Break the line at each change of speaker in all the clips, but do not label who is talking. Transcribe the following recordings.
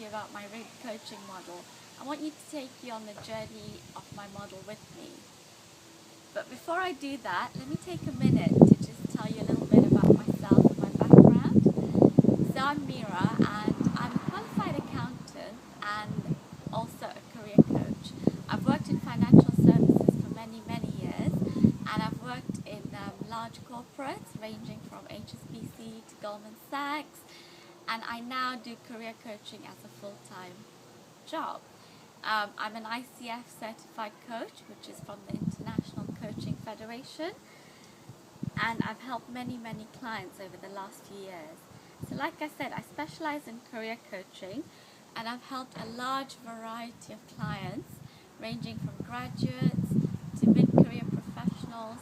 you about my RID coaching model. I want you to take you on the journey of my model with me. But before I do that, let me take a minute to just tell you a little bit about myself and my background. So I'm Mira, and I'm a qualified accountant and also a career coach. I've worked in financial services for many, many years, and I've worked in large corporates ranging from HSBC to Goldman Sachs, and I now do career coaching as a full-time job. I'm an ICF certified coach, which is from the International Coaching Federation, and I've helped many, many clients over the last few years. So like I said, I specialize in career coaching, and I've helped a large variety of clients ranging from graduates to mid-career professionals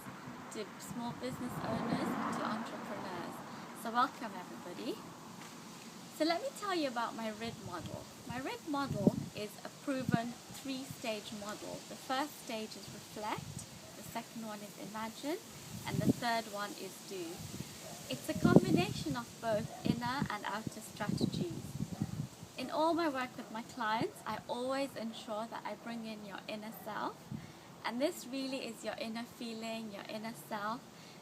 to small business owners to entrepreneurs. So welcome everybody. So let me tell you about my RID model. My RID model is a proven three-stage model. The first stage is reflect, the second one is imagine, and the third one is do. It's a combination of both inner and outer strategies. In all my work with my clients, I always ensure that I bring in your inner self, and this really is your inner feeling, your inner self,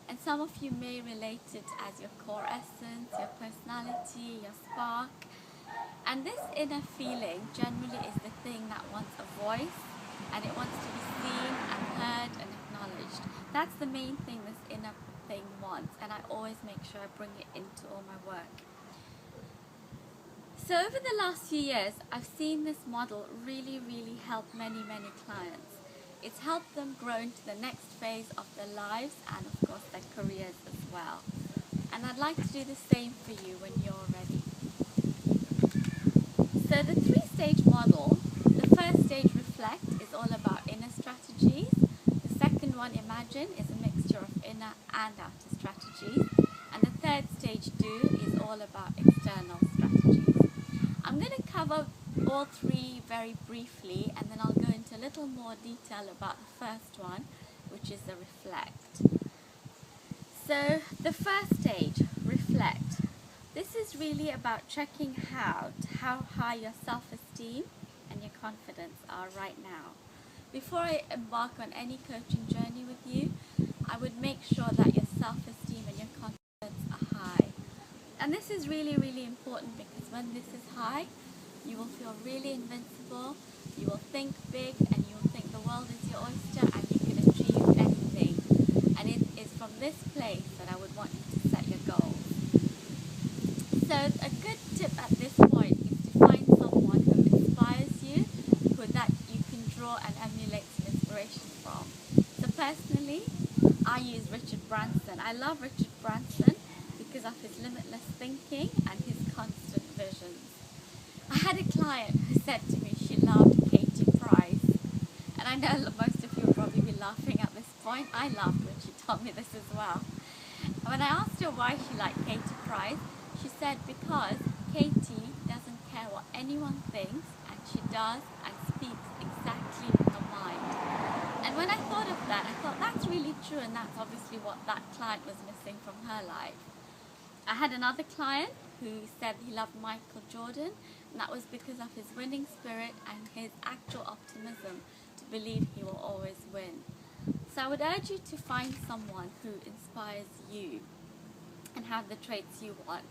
and some of you may relate it as your core essence, your personality, your spark. And this inner feeling generally is the thing that wants a voice, and it wants to be seen and heard and acknowledged. That's the main thing this inner thing wants, and I always make sure I bring it into all my work. So over the last few years, I've seen this model really help many, many clients. It's helped them grow into the next phase of their lives and of course their careers as well. And I'd like to do the same for you when you're ready. So the three-stage model, the first stage, reflect, is all about inner strategies. The second one, imagine, is a mixture of inner and outer strategies. And the third stage, do, is all about external strategies. I'm going to cover all three very briefly, and then I'll go into a little more detail about the first one, which is the reflect. So the first stage, reflect. This is really about checking how high your self-esteem and your confidence are right now. Before I embark on any coaching journey with you, I would make sure that your self-esteem and your confidence are high. And this is really important, because when this is high, you will feel really invincible, you will think big, and you will think the world is your oyster and you can achieve anything. And it is from this place that I would want you to set your goals. So a good tip at this point is to find someone who inspires you, that you can draw and emulate some inspiration from. So personally, I use Richard Branson. I love Richard Branson because of his limitless thinking and his constant visions. I had a client who said to me she loved Katie Price, and I know most of you will probably be laughing at this point. I laughed when she told me this as well. And when I asked her why she liked Katie Price, she said because Katie doesn't care what anyone thinks, and she does and speaks exactly with her mind. And when I thought of that, I thought that's really true, and that's obviously what that client was missing from her life. I had another client who said he loved Michael Jordan, and that was because of his winning spirit and his actual optimism to believe he will always win. So I would urge you to find someone who inspires you and have the traits you want.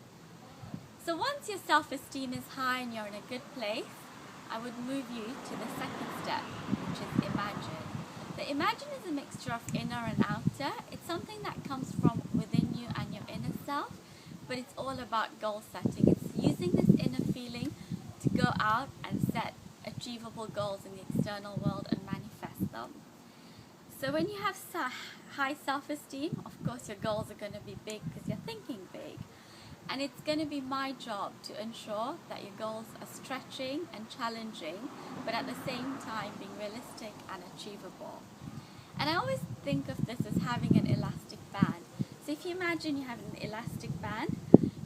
So once your self-esteem is high and you're in a good place, I would move you to the second step, which is imagine. The imagine is a mixture of inner and outer. It's something that comes from within you and your inner self, but it's all about goal setting. It's using this inner feeling to go out and set achievable goals in the external world and manifest them. So when you have high self-esteem, of course your goals are going to be big because you're thinking big. And it's going to be my job to ensure that your goals are stretching and challenging, but at the same time being realistic and achievable. And I always think of this as having an elastic band. So if you imagine you have an elastic band,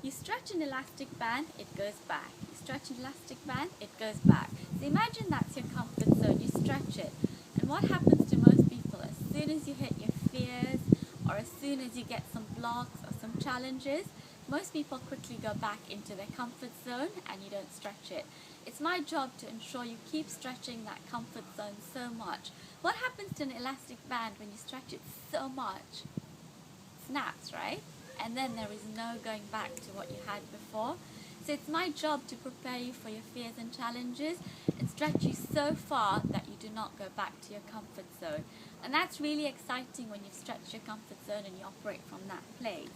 you stretch an elastic band, it goes back. You stretch an elastic band, it goes back. So imagine that's your comfort zone, you stretch it. And what happens to most people, as soon as you hit your fears, or as soon as you get some blocks or some challenges, Most people quickly go back into their comfort zone and you don't stretch it. It's my job to ensure you keep stretching that comfort zone so much. What happens to an elastic band when you stretch it so much? Snaps, right? And then there is no going back to what you had before. So it's my job to prepare you for your fears and challenges and stretch you so far that you do not go back to your comfort zone. And that's really exciting when you've stretched your comfort zone and you operate from that place.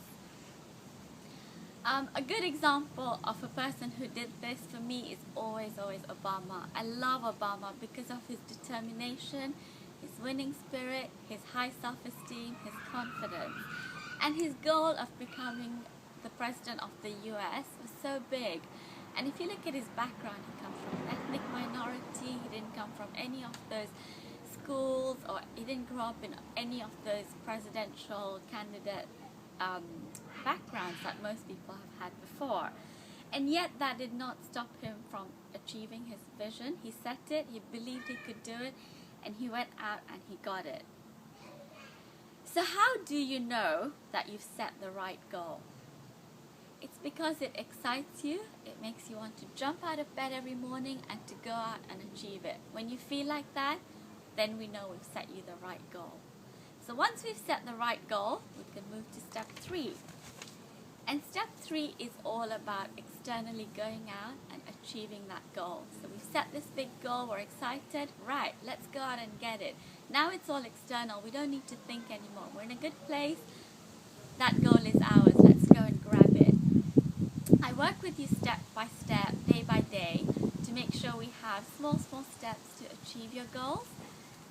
A good example of a person who did this for me is always Obama. I love Obama because of his determination, his winning spirit, his high self-esteem, his confidence. And his goal of becoming the president of the US was so big. And if you look at his background, he comes from an ethnic minority, he didn't come from any of those schools, or he didn't grow up in any of those presidential candidate backgrounds that most people have had before. And yet that did not stop him from achieving his vision. He set it, he believed he could do it, and he went out and he got it. So how do you know that you've set the right goal? It's because it excites you, it makes you want to jump out of bed every morning and to go out and achieve it. When you feel like that, then we know we've set you the right goal. So once we've set the right goal, we can move to step 3. And step 3 is all about externally going out and achieving that goal. So we've set this big goal, we're excited, right, let's go out and get it. Now it's all external, we don't need to think anymore. We're in a good place, that goal is ours, let's go and grab it. I work with you step by step, day by day, to make sure we have small steps to achieve your goals.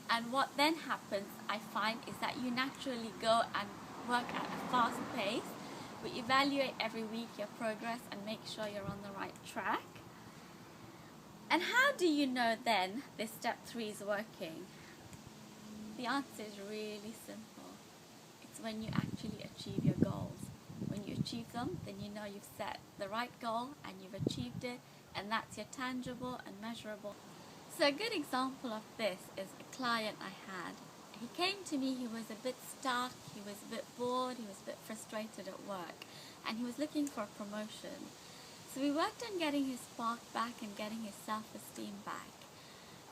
And what then happens, I find, is that you naturally go and work at a fast pace. We evaluate every week your progress and make sure you're on the right track. And how do you know then this step 3 is working? The answer is really simple. It's when you actually achieve your goals. When you achieve them, then you know you've set the right goal and you've achieved it, and that's your tangible and measurable. So a good example of this is a client I had. He came to me, he was a bit stuck, he was a bit bored, he was a bit frustrated at work, and he was looking for a promotion. So we worked on getting his spark back and getting his self-esteem back.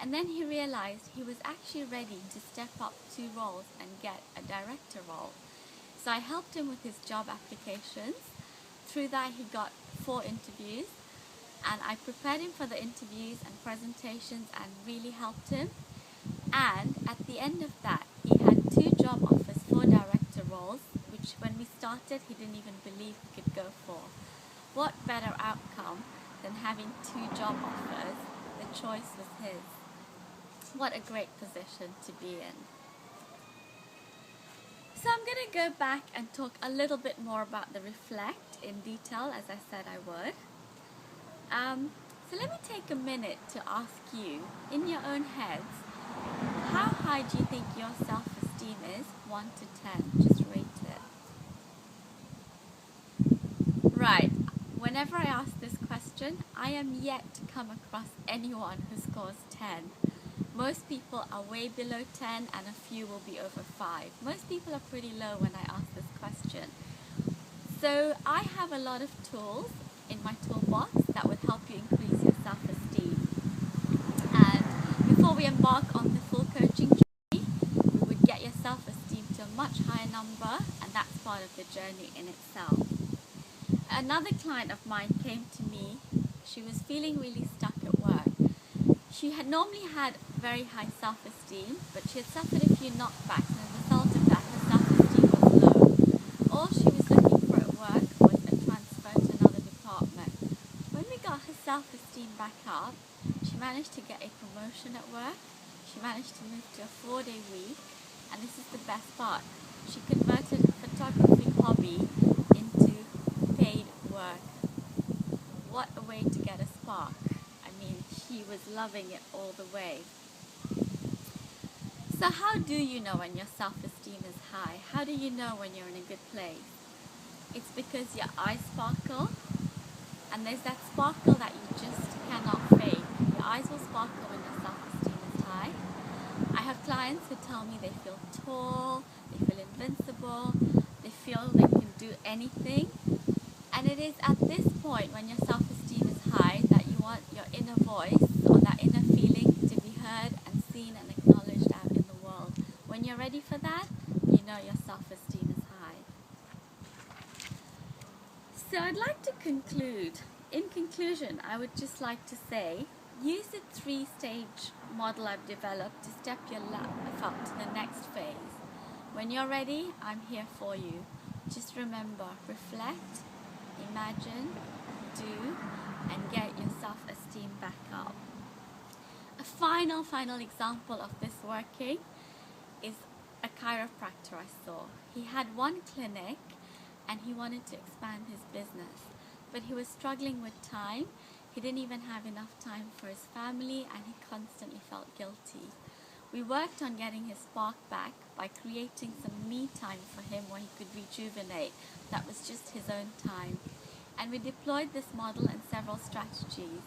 And then he realized he was actually ready to step up 2 roles and get a director role. So I helped him with his job applications. Through that he got 4 interviews, and I prepared him for the interviews and presentations and really helped him. And at the end of that, he had 2 job offers for director roles, which when we started, he didn't even believe he could go for. What better outcome than having 2 job offers? The choice was his. What a great position to be in. So I'm going to go back and talk a little bit more about the reflect in detail, as I said I would. So let me take a minute to ask you, in your own heads, how high do you think your self-esteem is? 1 to 10, just rate it. Right, whenever I ask this question, I am yet to come across anyone who scores 10. Most people are way below 10 and a few will be over 5. Most people are pretty low when I ask this question. So I have a lot of tools in my toolbox that would help you increase your self-esteem. And before we embark on the full coaching journey, we would get your self-esteem to a much higher number, and that's part of the journey in itself. Another client of mine came to me. She was feeling really stuck at work. She had normally had very high self-esteem, but she had suffered a few knockbacks, and as a result of that, her self-esteem was low. All she was looking for at work was a transfer to another department. When we got her self-esteem back up, she managed to get a promotion at work. She managed to move to a 4-day week, and this is the best part. She converted her photography hobby into paid work. What a way to get a spark. I mean, she was loving it all the way. So how do you know when your self-esteem is high? How do you know when you're in a good place? It's because your eyes sparkle, and there's that sparkle that you just cannot fake. Your eyes will sparkle when your self-esteem is high. I have clients who tell me they feel tall, they feel invincible, they feel they can do anything. And it is at this point when your self-esteem is high that you want your inner voice or that inner feeling to be heard and seen and acknowledged out in the world. When you're ready for that, you know your self-esteem is high. So I'd like to conclude. In conclusion, I would just like to say, use the 3-stage model I've developed to step your life up to the next phase. When you're ready, I'm here for you. Just remember, reflect, imagine, do, and get your self-esteem back up. A final example of this working is a chiropractor I saw. He had one clinic and he wanted to expand his business, but he was struggling with time. He didn't even have enough time for his family and he constantly felt guilty. We worked on getting his spark back by creating some me time for him where he could rejuvenate. That was just his own time. And we deployed this model and several strategies.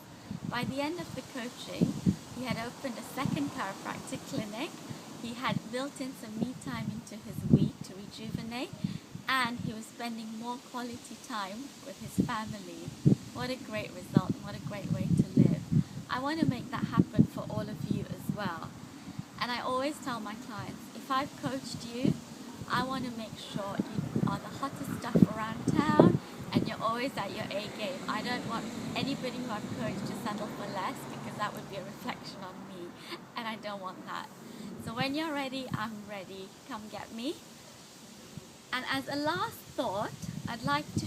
By the end of the coaching, he had opened a second chiropractic clinic. He had built in some me time into his week to rejuvenate, and he was spending more quality time with his family. What a great result, and what a great way to live. I want to make that happen for all of you as well. And I always tell my clients, if I've coached you, I want to make sure you are the hottest stuff around town and you're always at your A game. I don't want anybody who I've coached to settle for less, because that would be a reflection on me, and I don't want that. So when you're ready, I'm ready. Come get me. And as a last thought, I'd like to